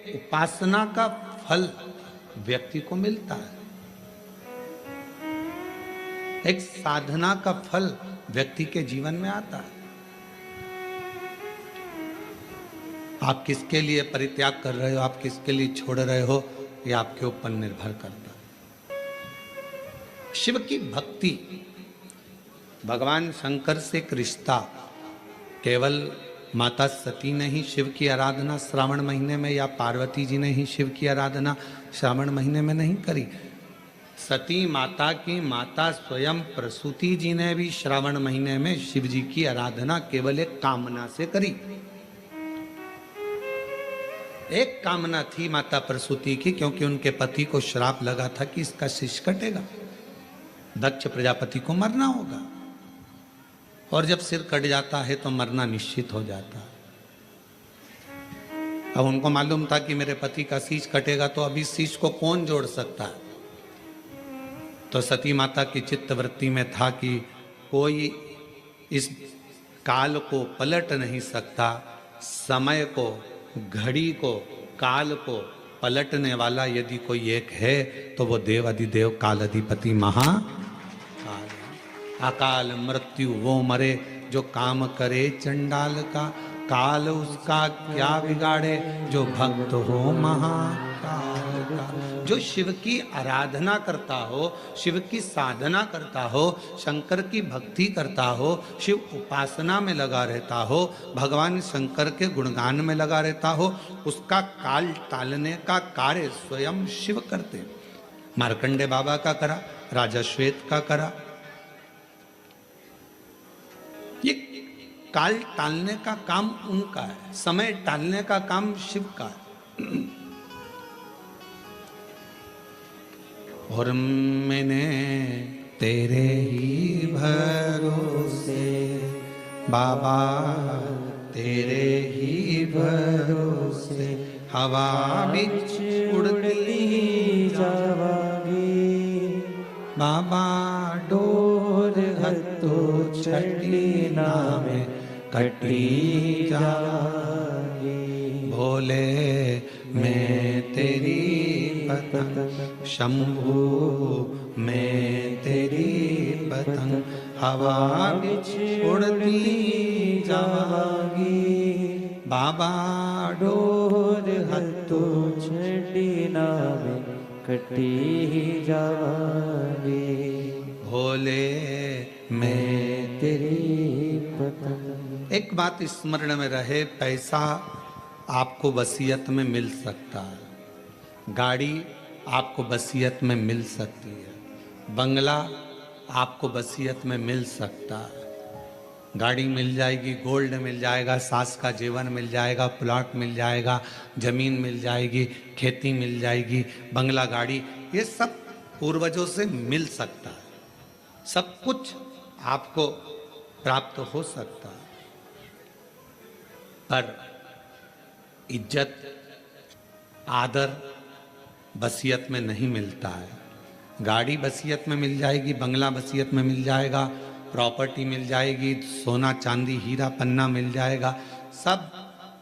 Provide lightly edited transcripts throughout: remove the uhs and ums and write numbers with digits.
उपासना का फल व्यक्ति को मिलता है, एक साधना का फल व्यक्ति के जीवन में आता है। आप किसके लिए परित्याग कर रहे हो, आप किसके लिए छोड़ रहे हो, यह आपके ऊपर निर्भर करता है। शिव की भक्ति, भगवान शंकर से एक रिश्ता, केवल माता सती ने ही शिव की आराधना श्रावण महीने में या पार्वती जी ने ही शिव की आराधना श्रावण महीने में नहीं करी। सती माता की माता स्वयं प्रसूति जी ने भी श्रावण महीने में शिव जी की आराधना केवल एक कामना से करी। एक कामना थी माता प्रसूति की, क्योंकि उनके पति को श्राप लगा था कि इसका शीश कटेगा, दक्ष प्रजापति को मरना होगा, और जब सिर कट जाता है तो मरना निश्चित हो जाता है। अब उनको मालूम था कि मेरे पति का शीश कटेगा, तो अभी शीश को कौन जोड़ सकता है। तो सती माता की चित्तवृत्ति में था कि कोई इस काल को पलट नहीं सकता, समय को, घड़ी को, काल को पलटने वाला यदि कोई एक है तो वो देव अधिदेव काल अधिपति महाकाल। अकाल मृत्यु वो मरे जो काम करे चंडाल का, काल उसका क्या बिगाड़े जो भक्त हो महाकाल का। जो शिव की आराधना करता हो, शिव की साधना करता हो, शंकर की भक्ति करता हो, शिव उपासना में लगा रहता हो, भगवान शंकर के गुणगान में लगा रहता हो, उसका काल टालने का कार्य स्वयं शिव करते। मार्कंडे बाबा का करा, राजा श्वेत का करा। ये काल टालने का काम उनका है, समय टालने का काम शिव का है। और मैंने तेरे ही भरोसे बाबा, तेरे ही भरोसे हवा बिच उड़ती जावागी, बाबा डोर हत्तो छठी नामे कटी जागी। भोले मैं तेरी पतंग, शंभू मैं तेरी पतंग, हवा बिच उड़ती जागी, बाबा डोर हत्तो छठी नामे कटी जागी। भोले मैं तेरी पतंग। एक बात स्मरण में रहे, पैसा आपको वसीयत में मिल सकता है, गाड़ी आपको वसीयत में मिल सकती है, बंगला आपको वसीयत में मिल सकता है। गाड़ी मिल जाएगी, गोल्ड मिल जाएगा, सास का जीवन मिल जाएगा, प्लॉट मिल जाएगा, जमीन मिल जाएगी, खेती मिल जाएगी, बंगला, गाड़ी, ये सब पूर्वजों से मिल सकता है। सब कुछ आपको प्राप्त हो सकता है, पर इज्जत, आदर वसीयत में नहीं मिलता है। गाड़ी वसीयत में मिल जाएगी, बंगला वसीयत में मिल जाएगा, प्रॉपर्टी मिल जाएगी, सोना चांदी हीरा पन्ना मिल जाएगा, सब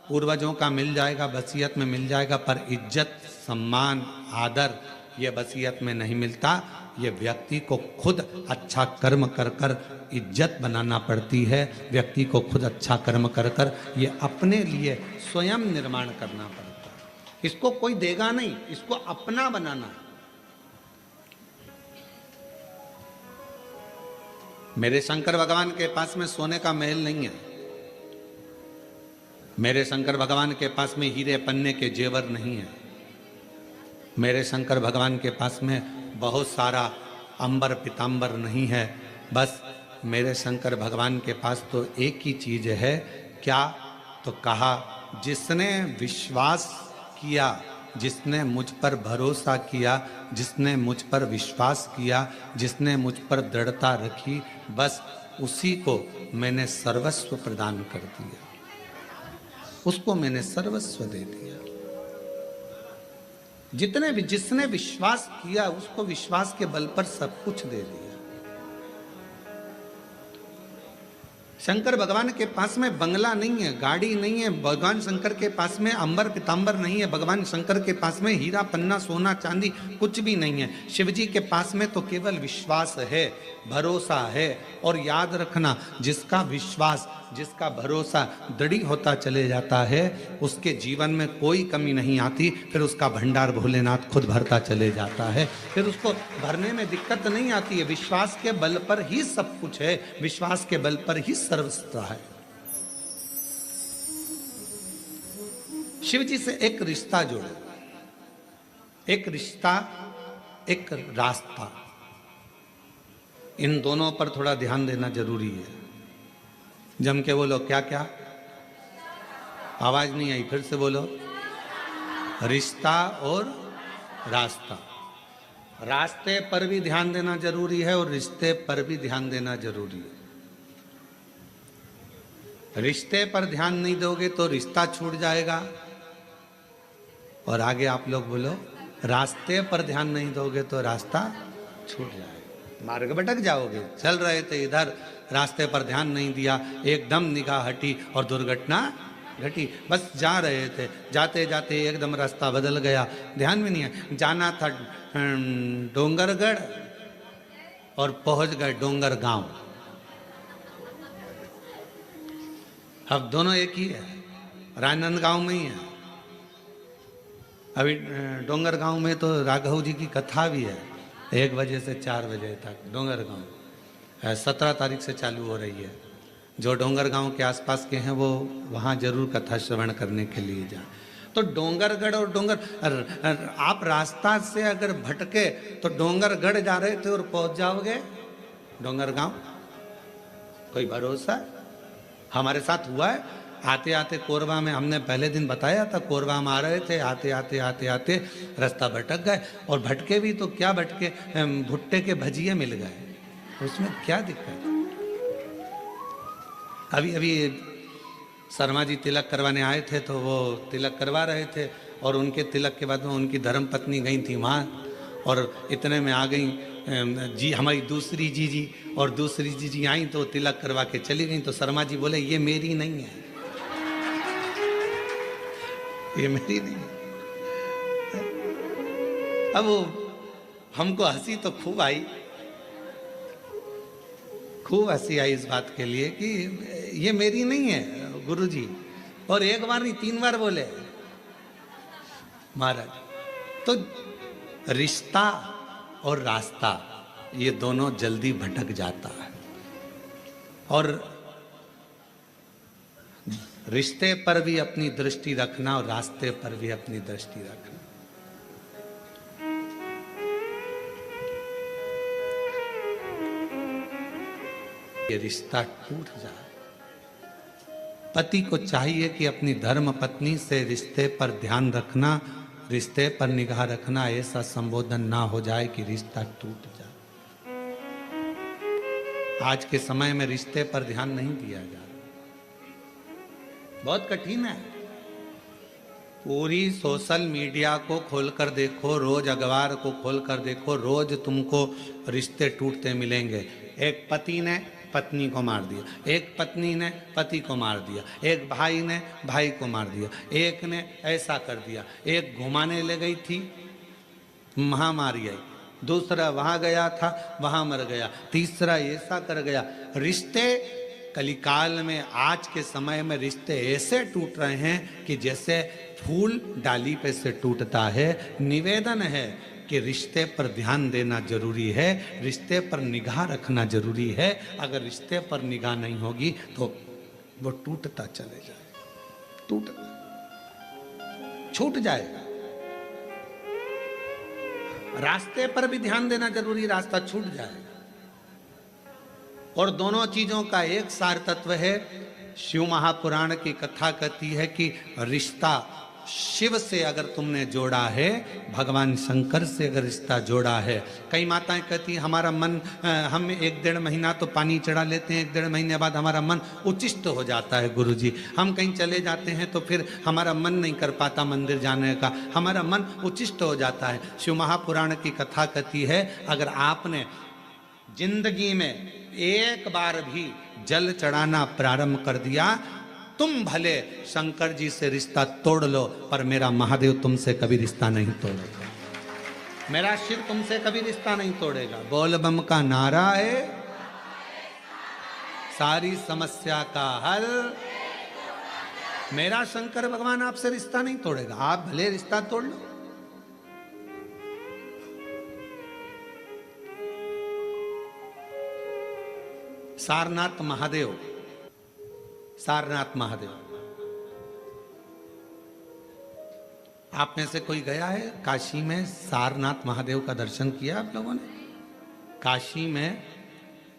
पूर्वजों का मिल जाएगा, वसीयत में मिल जाएगा, पर इज्जत, सम्मान, आदर ये वसीयत में नहीं मिलता। ये व्यक्ति को खुद अच्छा कर्म कर कर इज्जत बनाना पड़ती है, व्यक्ति को खुद अच्छा कर्म कर कर ये अपने लिए स्वयं निर्माण करना पड़ता है। इसको कोई देगा नहीं, इसको अपना बनाना है। मेरे शंकर भगवान के पास में सोने का महल नहीं है, मेरे शंकर भगवान के पास में हीरे पन्ने के जेवर नहीं है, मेरे शंकर भगवान के पास में बहुत सारा अंबर पीतांबर नहीं है। बस मेरे शंकर भगवान के पास तो एक ही चीज है, क्या? तो कहा जिसने विश्वास किया, जिसने मुझ पर भरोसा किया, जिसने मुझ पर विश्वास किया, जिसने मुझ पर दृढ़ता रखी, बस उसी को मैंने सर्वस्व प्रदान कर दिया, उसको मैंने सर्वस्व दे दिया। जिसने विश्वास किया उसको विश्वास के बल पर सब कुछ दे दिया। शंकर भगवान के पास में बंगला नहीं है, गाड़ी नहीं है, भगवान शंकर के पास में अंबर पीतांबर नहीं है, भगवान शंकर के पास में हीरा पन्ना सोना चांदी कुछ भी नहीं है। शिव जी के पास में तो केवल विश्वास है, भरोसा है। और याद रखना, जिसका विश्वास, जिसका भरोसा दृढ़ होता चले जाता है, उसके जीवन में कोई कमी नहीं आती। फिर उसका भंडार भोलेनाथ खुद भरता चले जाता है, फिर उसको भरने में दिक्कत नहीं आती है। विश्वास के बल पर ही सब कुछ है, विश्वास के बल पर ही सर्वस्व है। शिव जी से एक रिश्ता जोड़ो, एक रिश्ता, एक रास्ता, इन दोनों पर थोड़ा ध्यान देना जरूरी है। जम के बोलो, क्या क्या? आवाज नहीं आई, फिर से बोलो। रिश्ता और रास्ता। रास्ते पर भी ध्यान देना जरूरी है और रिश्ते पर भी ध्यान देना जरूरी है। रिश्ते पर ध्यान नहीं दोगे तो रिश्ता छूट जाएगा। और आगे आप लोग बोलो, रास्ते पर ध्यान नहीं दोगे तो रास्ता छूट जाएगा, मार्ग भटक जाओगे। चल रहे थे इधर, रास्ते पर ध्यान नहीं दिया, एकदम निगाह हटी और दुर्घटना घटी। बस जा रहे थे, जाते जाते एकदम रास्ता बदल गया, ध्यान में नहीं है। जाना था डोंगरगढ़ और पहुंच गए डोंगर गांव। अब दोनों एक ही है, राजनांदगांव में ही है। अभी डोंगर गांव में तो राघव जी की कथा भी है, 1 बजे से 4 बजे तक डोंगर गांव 17 तारीख से चालू हो रही है। जो डोंगर गांव के आसपास के हैं वो वहाँ जरूर कथा श्रवण करने के लिए जाए। तो डोंगरगढ़ और डोंगर, आप रास्ता से अगर भटके तो डोंगरगढ़ जा रहे थे और पहुंच जाओगे डोंगर गांव, कोई भरोसा? हमारे साथ हुआ है। आते आते कोरबा में, हमने पहले दिन बताया था, कोरबा में आ रहे थे, आते आते आते आते रास्ता भटक गए। और भटके भी तो क्या भटके, भुट्टे के भजिए मिल गए, उसमें क्या दिक्कत? अभी अभी शर्मा जी तिलक करवाने आए थे, तो वो तिलक करवा रहे थे और उनके तिलक के बाद में उनकी धर्म पत्नी गई थी वहाँ, और इतने में आ गई जी हमारी दूसरी जीजी, और दूसरी जीजी आई तो तिलक करवा के चली गई। तो शर्मा जी बोले, ये मेरी नहीं है, ये मेरी नहीं है। अब वो हमको हंसी तो खूब आई, खूब हंसी आई इस बात के लिए कि ये मेरी नहीं है गुरुजी। और एक बार नहीं 3 बार बोले महाराज। तो रिश्ता और रास्ता ये दोनों जल्दी भटक जाता है। और रिश्ते पर भी अपनी दृष्टि रखना और रास्ते पर भी अपनी दृष्टि रखना। ये रिश्ता टूट जाए। पति को चाहिए कि अपनी धर्म पत्नी से रिश्ते पर ध्यान रखना, रिश्ते पर निगाह रखना, ऐसा संबोधन ना हो जाए कि रिश्ता टूट जाए। आज के समय में रिश्ते पर ध्यान नहीं दिया जा रहा, बहुत कठिन है। पूरी सोशल मीडिया को खोलकर देखो, रोज अखबार को खोलकर देखो, रोज तुमको रिश्ते टूटते मिलेंगे। एक पति ने पत्नी को मार दिया, एक पत्नी ने पति को मार दिया, एक भाई ने भाई को मार दिया, एक ने ऐसा कर दिया, एक घुमाने ले गई थी महामारी आई, दूसरा वहां गया था वहां मर गया, तीसरा ऐसा कर गया। रिश्ते कलिकाल में, आज के समय में रिश्ते ऐसे टूट रहे हैं कि जैसे फूल डाली पे से टूटता है। निवेदन है कि रिश्ते पर ध्यान देना जरूरी है, रिश्ते पर निगाह रखना जरूरी है। अगर रिश्ते पर निगाह नहीं होगी तो वो टूटता चले जाएगा, छूट जाएगा। रास्ते पर भी ध्यान देना जरूरी, रास्ता छूट जाएगा। और दोनों चीजों का एक सार तत्व है। शिव महापुराण की कथा कहती है कि रिश्ता शिव से अगर तुमने जोड़ा है, भगवान शंकर से अगर रिश्ता जोड़ा है। कई माताएं कहती हैं हमारा मन, हम 1-1.5 महीना तो पानी चढ़ा लेते हैं, 1-1.5 महीने बाद हमारा मन उचिष्ट हो जाता है गुरुजी। हम कहीं चले जाते हैं तो फिर हमारा मन नहीं कर पाता मंदिर जाने का, हमारा मन उचिष्ट हो जाता है। शिव महापुराण की कथा कहती है अगर आपने जिंदगी में एक बार भी जल चढ़ाना प्रारंभ कर दिया। तुम भले शंकर जी से रिश्ता तोड़ लो, पर मेरा महादेव तुमसे कभी रिश्ता नहीं तोड़ेगा, मेरा शिव तुमसे कभी रिश्ता नहीं तोड़ेगा। बोल बम का नारा है सारी समस्या का हल, मेरा शंकर भगवान आपसे रिश्ता नहीं तोड़ेगा, आप भले रिश्ता तोड़ लो। सारनाथ महादेव, सारनाथ महादेव, आप में से कोई गया है काशी में? सारनाथ महादेव का दर्शन किया आप लोगों ने? काशी में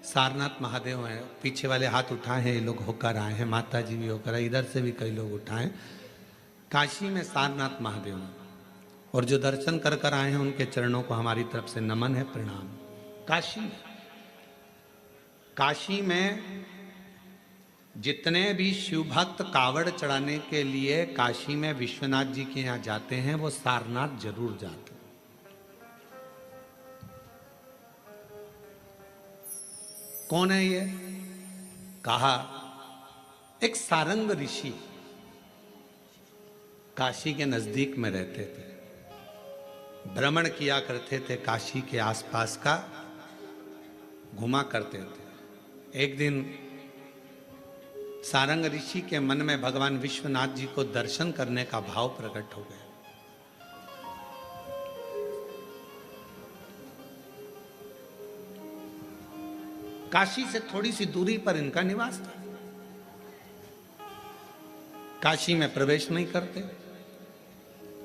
सारनाथ महादेव हैं, पीछे वाले हाथ उठाए हैं, ये लोग होकर आए हैं, माता जी भी होकर आए, इधर से भी कई लोग उठाए। काशी में सारनाथ महादेव हैं, और जो दर्शन कर कर आए हैं उनके चरणों को हमारी तरफ से नमन है, प्रणाम। काशी में जितने भी शिव भक्त कावड़ चढ़ाने के लिए काशी में विश्वनाथ जी के यहाँ जाते हैं, वो सारनाथ जरूर जाते हैं। कौन है ये? कहा एक सारंग ऋषि काशी के नजदीक में रहते थे, भ्रमण किया करते थे, काशी के आसपास का घुमा करते थे। एक दिन सारंग ऋषि के मन में भगवान विश्वनाथ जी को दर्शन करने का भाव प्रकट हो गया। काशी से थोड़ी सी दूरी पर इनका निवास था। काशी में प्रवेश नहीं करते।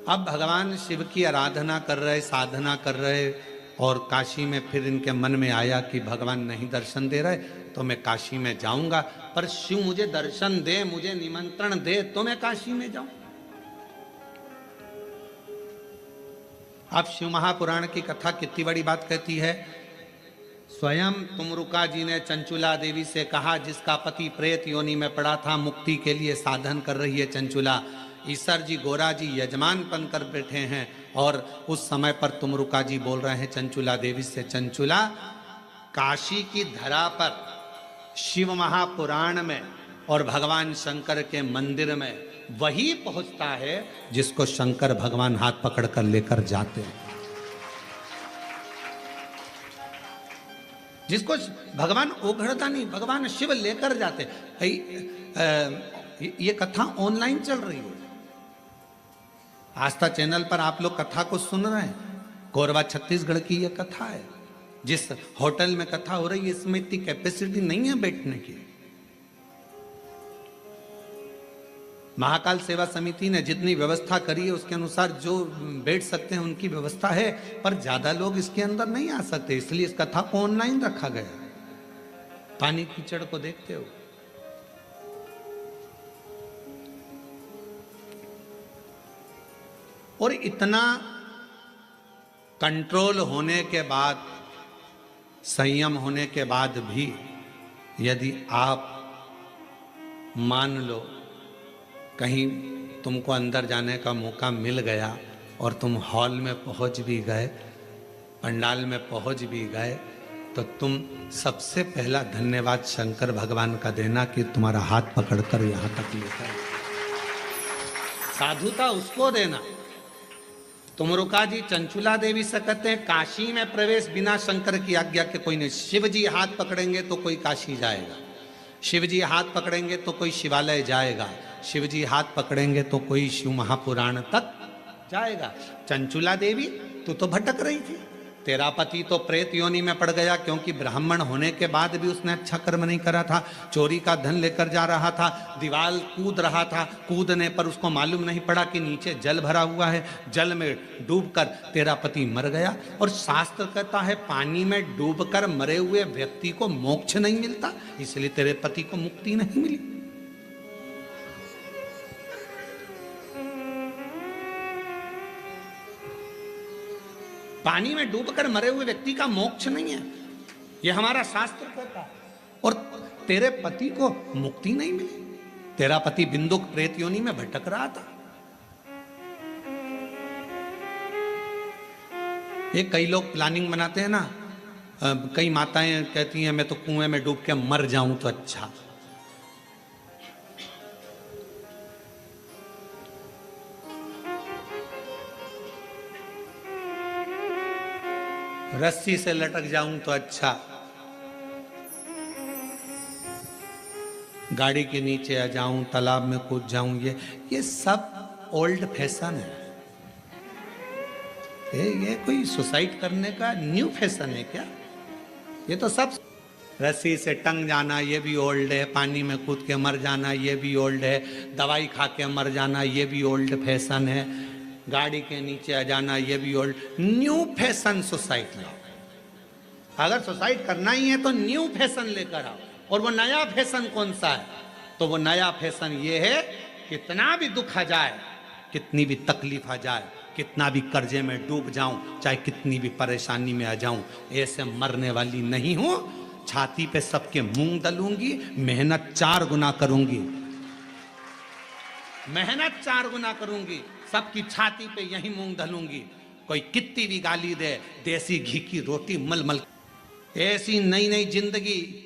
अब भगवान शिव की आराधना कर रहे, साधना कर रहे, और काशी में फिर इनके मन में आया कि भगवान नहीं दर्शन दे रहे तो मैं काशी में जाऊंगा, पर शिव मुझे दर्शन दे, मुझे निमंत्रण दे तो मैं काशी में जाऊं। अब शिव महापुराण की कथा कितनी बड़ी बात कहती है। स्वयं तुमरुका जी ने चंचुला देवी से कहा, जिसका पति प्रेत योनि में पड़ा था, मुक्ति के लिए साधन कर रही है चंचुला। ईसर जी गोरा जी यजमान बनकर बैठे हैं, और उस समय पर तुमरुका जी बोल रहे हैं चंचुला देवी से, चंचुला काशी की धरा पर शिव महापुराण में और भगवान शंकर के मंदिर में वही पहुंचता है जिसको शंकर भगवान हाथ पकड़कर लेकर जाते हैं, जिसको भगवान ओघड़ता नहीं, भगवान शिव लेकर जाते। ये कथा ऑनलाइन चल रही है, आस्था चैनल पर आप लोग कथा को सुन रहे हैं। कोरबा छत्तीसगढ़ की ये कथा है। जिस होटल में कथा हो रही है इसमें इतनी कैपेसिटी नहीं है बैठने की। महाकाल सेवा समिति ने जितनी व्यवस्था करी है उसके अनुसार जो बैठ सकते हैं उनकी व्यवस्था है, पर ज्यादा लोग इसके अंदर नहीं आ सकते, इसलिए इस कथा को ऑनलाइन रखा गया। पानी कीचड़ को देखते हो। और इतना कंट्रोल होने के बाद, संयम होने के बाद भी यदि आप मान लो कहीं तुमको अंदर जाने का मौका मिल गया और तुम हॉल में पहुंच भी गए, पंडाल में पहुंच भी गए, तो तुम सबसे पहला धन्यवाद शंकर भगवान का देना कि तुम्हारा हाथ पकड़कर यहां तक लेकर। साधुता उसको देना। तुमरुका जी चंचुला देवी से कहते हैं, काशी में प्रवेश बिना शंकर की आज्ञा के कोई नहीं। शिव जी हाथ पकड़ेंगे तो कोई काशी जाएगा, शिव जी हाथ पकड़ेंगे तो कोई शिवालय जाएगा, शिव जी हाथ पकड़ेंगे तो कोई शिव महापुराण तक जाएगा। चंचुला देवी तू तो भटक रही थी, तेरा पति तो प्रेत योनि में पड़ गया, क्योंकि ब्राह्मण होने के बाद भी उसने अच्छा कर्म नहीं करा था, चोरी का धन लेकर जा रहा था, दीवार कूद रहा था, कूदने पर उसको मालूम नहीं पड़ा कि नीचे जल भरा हुआ है, जल में डूबकर तेरा पति मर गया। और शास्त्र कहता है पानी में डूबकर मरे हुए व्यक्ति को मोक्ष नहीं मिलता, इसलिए तेरे पति को मुक्ति नहीं मिली। पानी में डूबकर मरे हुए व्यक्ति का मोक्ष नहीं है, यह हमारा शास्त्र कहता है। और तेरे पति को मुक्ति नहीं मिली, तेरा पति बिंदुक प्रेत योनि में भटक रहा था। ये कई लोग प्लानिंग बनाते हैं ना कई माताएं कहती हैं मैं तो कुएं में डूब के मर जाऊं तो अच्छा। रस्सी से लटक जाऊं तो अच्छा, गाड़ी के नीचे आ जाऊं, तालाब में कूद जाऊं, ये सब ओल्ड फैशन है। ये कोई सुसाइड करने का न्यू फैशन है क्या? ये तो सब, रस्सी से टंग जाना ये भी ओल्ड है, पानी में कूद के मर जाना ये भी ओल्ड है, दवाई खा के मर जाना ये भी ओल्ड फैशन है, गाड़ी के नीचे आ जाना ये भी ओल्ड। न्यू फैशन सुसाइड लाओ। अगर सुसाइड करना ही है तो न्यू फैशन लेकर आओ। और वो नया फैशन कौन सा है? तो वो नया फैशन ये है, कितना भी दुख आ जाए, कितनी भी तकलीफ आ जाए, कितना भी कर्जे में डूब जाऊं, चाहे कितनी भी परेशानी में आ जाऊं, ऐसे मरने वाली नहीं हूं। छाती पे सबके मूंग दलूंगी, मेहनत 4 गुना करूंगी, मेहनत 4 गुना करूंगी, सबकी छाती पे यही मूंग दलूंगी। कोई कितनी भी गाली दे, देसी घी की रोटी मलमल, ऐसी नई नई जिंदगी,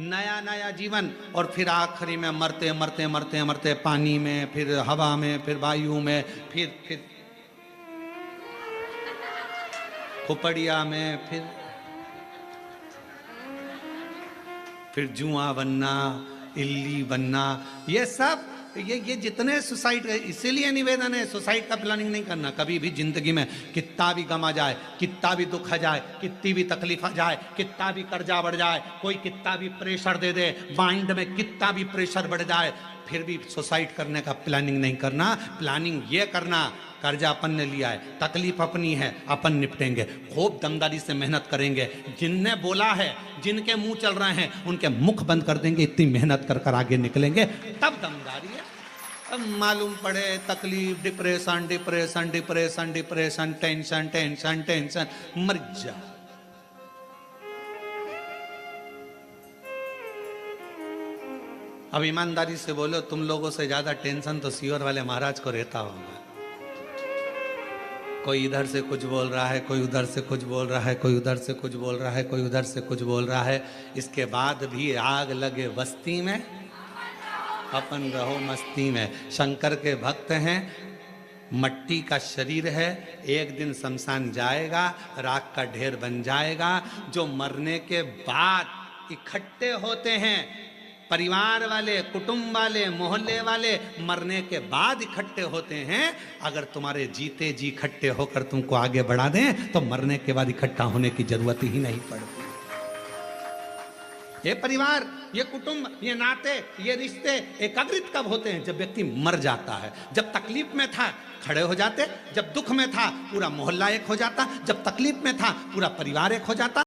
नया नया जीवन। और फिर आखिरी में मरते मरते मरते मरते पानी में, फिर हवा में, फिर वायु में, फिर खोपड़िया में, फिर जुआ बनना, इल्ली बनना, ये सब, ये जितने सुसाइड, इसीलिए निवेदन है सुसाइड का प्लानिंग नहीं करना कभी भी जिंदगी में। कितना भी गम आ जाए, कितना भी दुख आ जाए, कितनी भी तकलीफ आ जाए, कितना भी कर्जा बढ़ जाए, कोई कितना भी प्रेशर दे दे, माइंड में कितना भी प्रेशर बढ़ जाए, फिर भी सुसाइड करने का प्लानिंग नहीं करना। प्लानिंग ये करना, कर्जा अपन ने लिया है, तकलीफ अपनी है, अपन निपटेंगे, खूब दमदारी से मेहनत करेंगे। जिनने बोला है, जिनके मुंह चल रहे हैं, उनके मुख बंद कर देंगे, इतनी मेहनत कर कर आगे निकलेंगे, तब दमदारी है। अब मालूम पड़े तकलीफ, depression depression depression depression, tension tension tension, मर जा। अब ईमानदारी से बोलो, तुम लोगों से ज्यादा टेंशन तो सीवर वाले महाराज को रहता होगा। कोई इधर से कुछ बोल रहा है, कोई उधर से कुछ बोल रहा है, कोई उधर से कुछ बोल रहा है, कोई उधर से कुछ बोल रहा है। इसके बाद भी आग लगे बस्ती में, अपन रहो मस्ती में। शंकर के भक्त हैं, मट्टी का शरीर है, एक दिन शमशान जाएगा, राख का ढेर बन जाएगा। जो मरने के बाद इकट्ठे होते हैं, परिवार वाले, कुटुंब वाले, मोहल्ले वाले, मरने के बाद इकट्ठे होते हैं। अगर तुम्हारे जीते जी इकट्ठे होकर तुमको आगे बढ़ा दें तो मरने के बाद इकट्ठा होने की जरूरत ही नहीं पड़ती। ये परिवार, ये कुटुंब, ये नाते, ये रिश्ते एकाग्रित कब होते हैं? जब व्यक्ति मर जाता है। जब तकलीफ में था खड़े हो जाते, जब दुख में था पूरा मोहल्ला एक हो जाता, जब तकलीफ में था पूरा परिवार एक हो जाता।